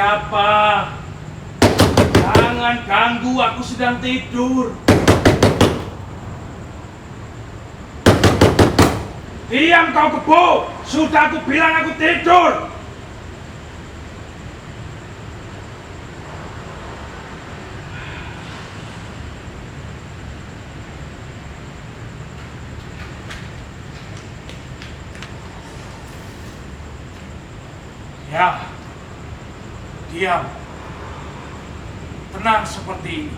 siapa? Jangan ganggu, aku sedang tidur. Diam kau kebo, sudah aku bilang aku tidur. Ya, diam. Tenang seperti ini.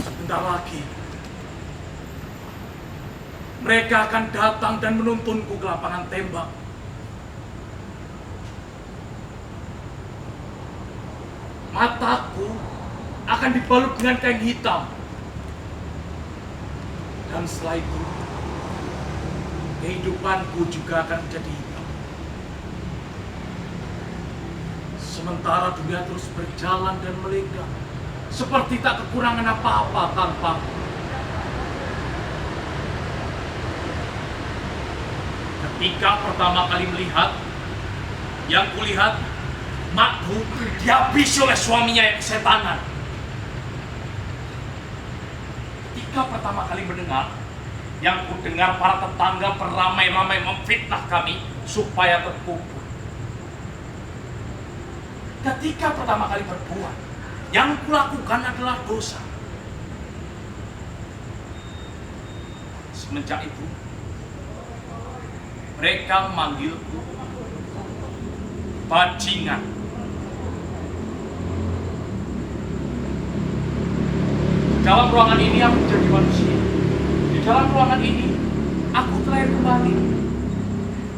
Sebentar lagi, mereka akan datang dan menuntunku ke lapangan tembak. Mataku akan dibalut dengan kain hitam. Dan setelah itu, kehidupanku juga akan menjadi hitam. Sementara dunia terus berjalan dan melingkar, seperti tak kekurangan apa-apa tanpaku. Ketika pertama kali melihat, yang kulihat, makku dihabisi oleh suaminya yang kesetanan. Ketika pertama kali mendengar, yang kudengar para tetangga beramai-ramai memfitnah kami supaya terkubur. Ketika pertama kali berbuat, yang kulakukan adalah dosa. Semenjak itu, mereka memanggilku bajingan. Di dalam ruangan ini aku menjadi manusia. Di dalam ruangan ini aku terlahir kembali.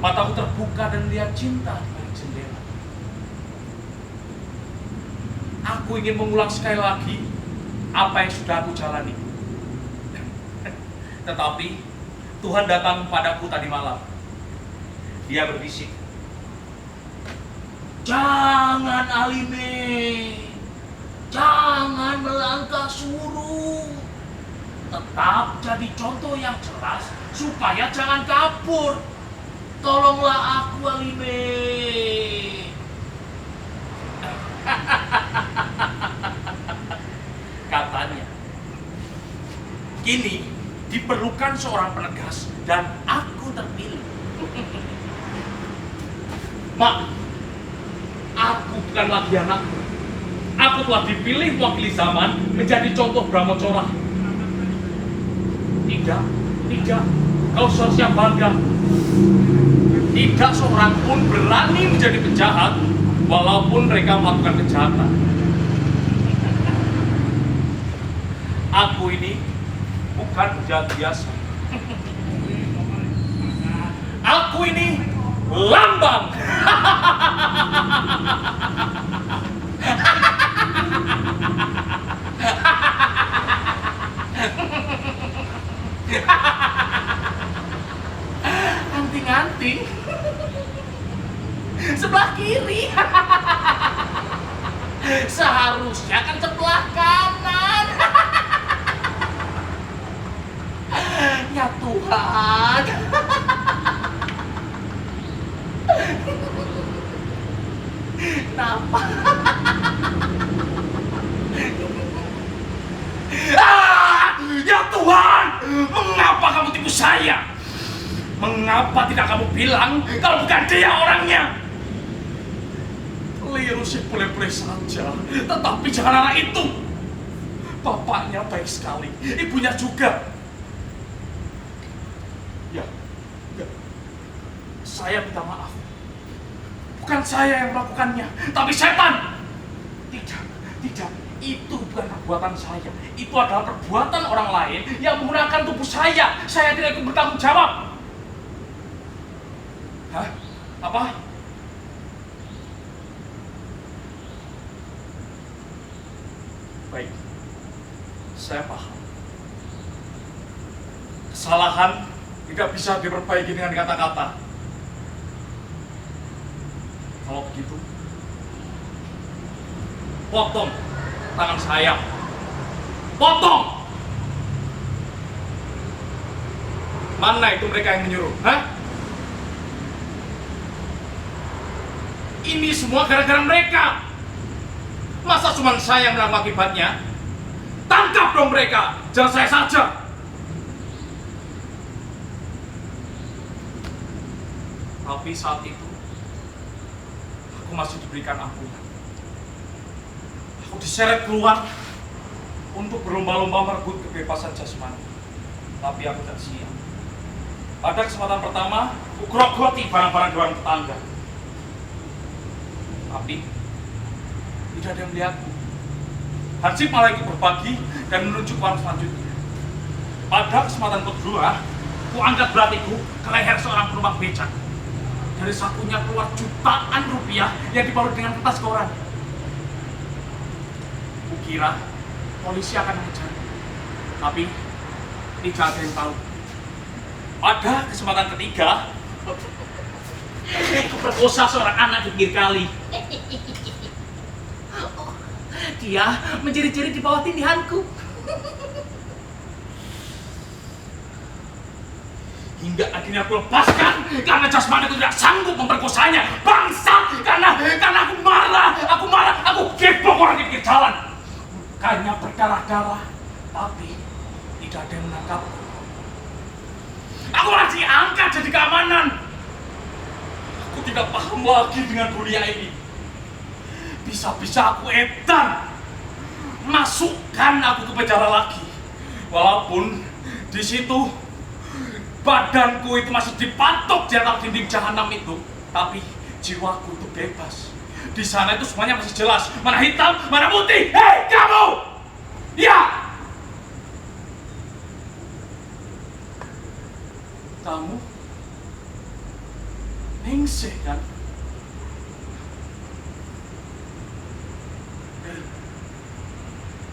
Mataku terbuka dan melihat cinta di balik jendela. Aku ingin mengulang sekali lagi apa yang sudah aku jalani. Tetapi Tuhan datang padaku tadi malam. Dia berbisik, "Jangan Alime, jangan melangkah suruh. Tetap jadi contoh yang jelas supaya jangan kabur. Tolonglah aku Alime." Katanya, kini diperlukan seorang penegas dan aku terpilih. Mak, aku bukan lagi anakmu. Aku telah dipilih mewakili zaman menjadi contoh Brahmacora. Tidak, kau seharusnya bangga. Tidak seorang pun berani menjadi penjahat walaupun mereka melakukan kejahatan. Aku ini bukan penjahat biasa. Aku ini lambang. Anting-anting sebelah kiri. Seharusnya kan sebelah kanan. Ya Tuhan. Kenapa? Ya Tuhan, mengapa kamu tipu saya? Mengapa tidak kamu bilang kalau bukan dia orangnya? Keliru sih boleh-boleh saja, tetapi jangan anak itu. Bapaknya baik sekali, ibunya juga. Ya, saya minta maaf. Bukan saya yang melakukannya, tapi setan. Tidak, itu bukan perbuatan saya. Itu adalah perbuatan orang lain yang menggunakan tubuh saya. Saya tidak ikut bertanggung jawab. Hah? Apa? Baik, saya paham. Kesalahan tidak bisa diperbaiki dengan kata-kata. Kalau begitu, potong tangan saya. Potong! Mana itu mereka yang menyuruh? Hah? Ini semua gara-gara mereka. Masa cuma saya yang menanggung akibatnya? Tangkap dong mereka, jangan saya saja. Tapi saat itu, aku masih diberikan ampunan. Aku diseret keluar untuk berlomba-lomba merebut kebebasan jasmani. Tapi aku tak siap. Pada kesempatan pertama, aku grogoti barang-barang dewan tetangga. Tapi tidak ada yang melihatku. Hansip malah ikut berbagi dan menunjuk warung selanjutnya. Pada kesempatan kedua, aku angkat belatiku ke leher seorang penumpang becak. Dari sakunya keluar jutaan rupiah yang dibalut dengan kertas koran. Kukira polisi akan mengejar, tapi tidak ada yang tahu. Pada kesempatan ketiga, aku perkosa seorang anak di pinggir kali. Dia menjerit-jerit di bawah tindihanku. Hingga akhirnya aku lepaskan karena jasmaniku tidak sanggup memperkosanya. Bangsat! Karena aku marah, aku gebok orang di pinggir jalan. Lukanya berdarah-darah, tapi tidak ada yang menangkapku. Aku malah diangkat jadi keamanan. Aku tidak paham lagi dengan dunia ini. Bisa-bisa aku edan. Masukkan aku ke penjara lagi. Walaupun di situ badanku itu masih dipatok di atas dinding jahanam itu, tapi jiwaku itu bebas. Di sana itu semuanya masih jelas, mana hitam, mana putih. Hei kamu! Ya! Kamu Ningsih kan?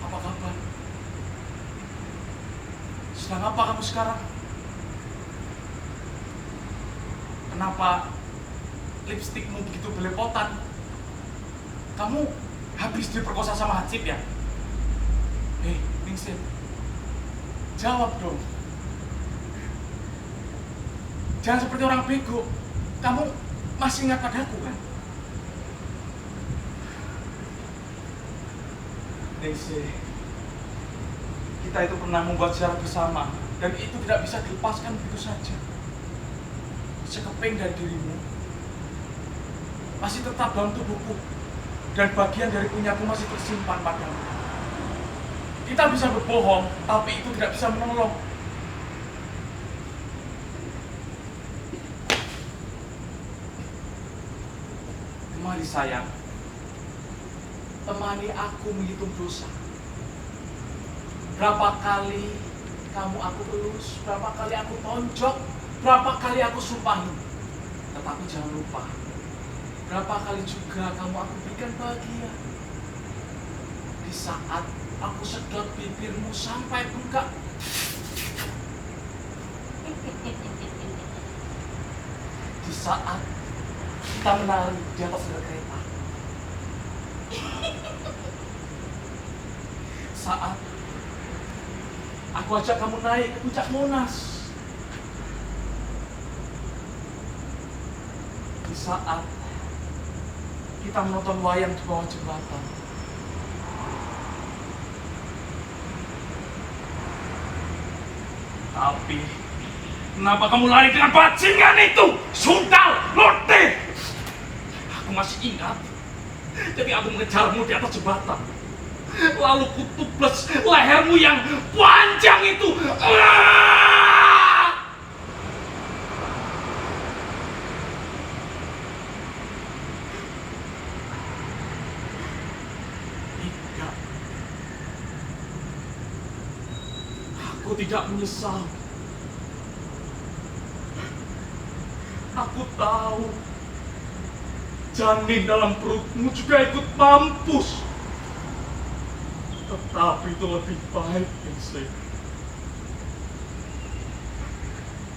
Apa kabar? Sedang apa kamu sekarang? Kenapa lipstikmu begitu belepotan? Kamu habis diperkosa sama Hansip ya? Hei, Ningsih, jawab dong. Jangan seperti orang bego. Kamu masih ingat padaku kan? Ningsih, kita itu pernah membuat sejarah bersama, dan itu tidak bisa dilepaskan begitu saja. Sekeping dari dirimu masih tetap dalam tubuhku, dan bagian dari punyaku masih tersimpan padamu. Kita bisa berbohong, tapi itu tidak bisa menolong. Mari sayang, temani aku menghitung dosa. Berapa kali kamu aku elus, berapa kali aku tonjok, berapa kali aku sumpahin. Tetapi jangan lupa, berapa kali juga kamu aku berikan bahagia. Di saat aku sedot bibirmu sampai bengkak. Di saat kita menari di atas rel kereta. Saat aku ajak kamu naik ke puncak Monas. Di saat kita menonton wayang di bawah jembatan. Tapi kenapa kamu lari dengan bajingan itu? Sundal, lodeh! Aku masih ingat ketika aku mengejarmu di atas jembatan. Lalu kutuples lehermu yang panjang itu. Tidak. Aku tidak menyesal. Aku tahu janin dalam perutmu juga ikut mampus. Tetapi itu lebih baik, Ningsih.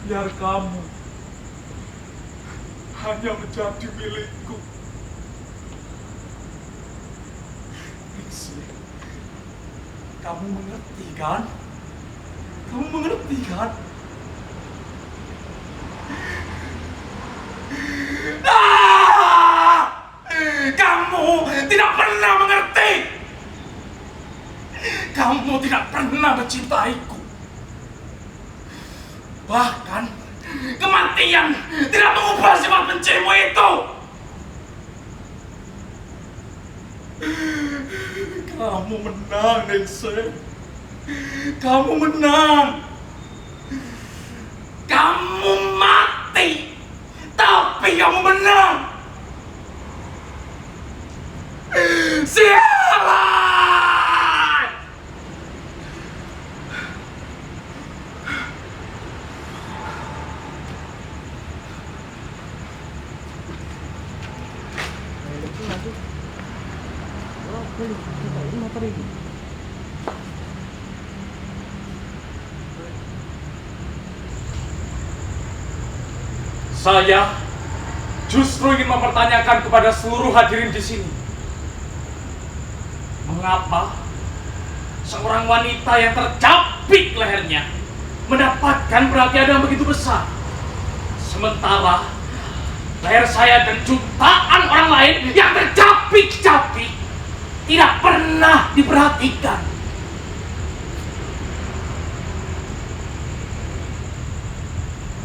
Biar kamu hanya menjadi milikku. Ningsih, Kamu mengerti kan? Kamu mengerti kan? Kamu tidak pernah mengerti. Kamu tidak pernah mencintaiku. Bahkan kematian tidak mengubah sifat bencimu itu. Kamu menang, Ningsih. Kamu menang. Kamu mati, tapi kamu menang. Sialan! Saya justru ingin mempertanyakan kepada seluruh hadirin di sini, mengapa seorang wanita yang tercapik lehernya mendapatkan perhatian yang begitu besar, sementara leher saya dan jutaan orang lain yang tercapik-capik tidak pernah diperhatikan.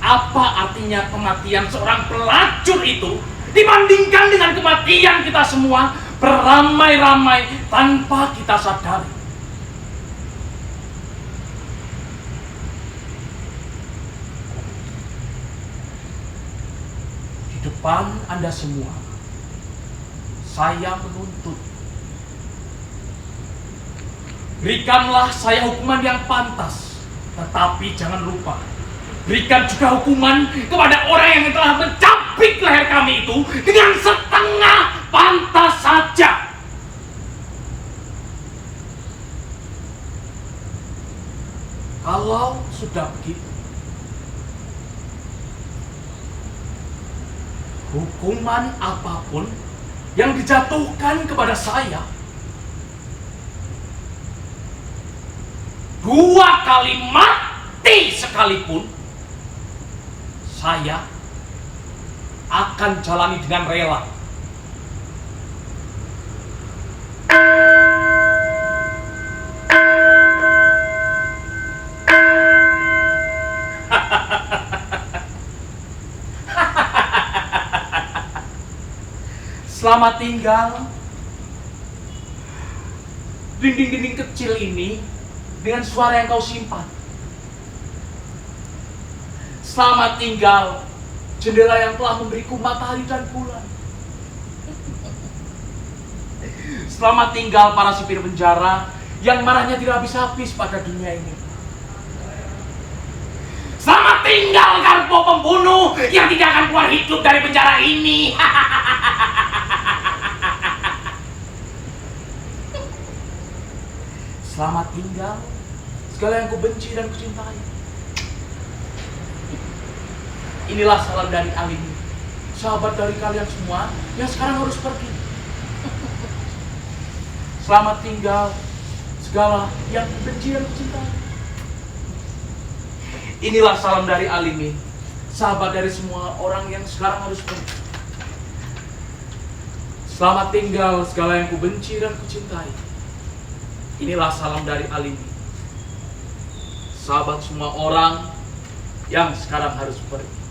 Apa artinya kematian seorang pelacur itu dibandingkan dengan kematian kita semua beramai-ramai tanpa kita sadari? Di depan Anda semua, saya menuntut, berikanlah saya hukuman yang pantas, tetapi jangan lupa, berikan juga hukuman kepada orang yang telah mencapik leher kami itu dengan setengah pantas saja. Kalau sudah begitu, hukuman apapun yang dijatuhkan kepada saya 2 kali mati sekalipun, saya akan jalani dengan rela. Selamat tinggal. Dinding-dinding kecil ini dengan suara yang kau simpan. Selamat tinggal jendela yang telah memberiku matahari dan bulan. Selamat tinggal para sipir penjara yang marahnya tidak habis-habis pada dunia ini. Selamat tinggal Karpo pembunuh yang tidak akan keluar hidup dari penjara ini. Selamat tinggal segala yang kubenci dan kucintai. Inilah salam dari Alimi, sahabat dari kalian semua yang sekarang harus pergi. Selamat tinggal segala yang kubenci dan kucintai. Inilah salam dari Alimi, sahabat dari semua orang yang sekarang harus pergi. Selamat tinggal segala yang kubenci dan kucintai. Inilah salam dari Alimi, sahabat semua orang yang sekarang harus pergi.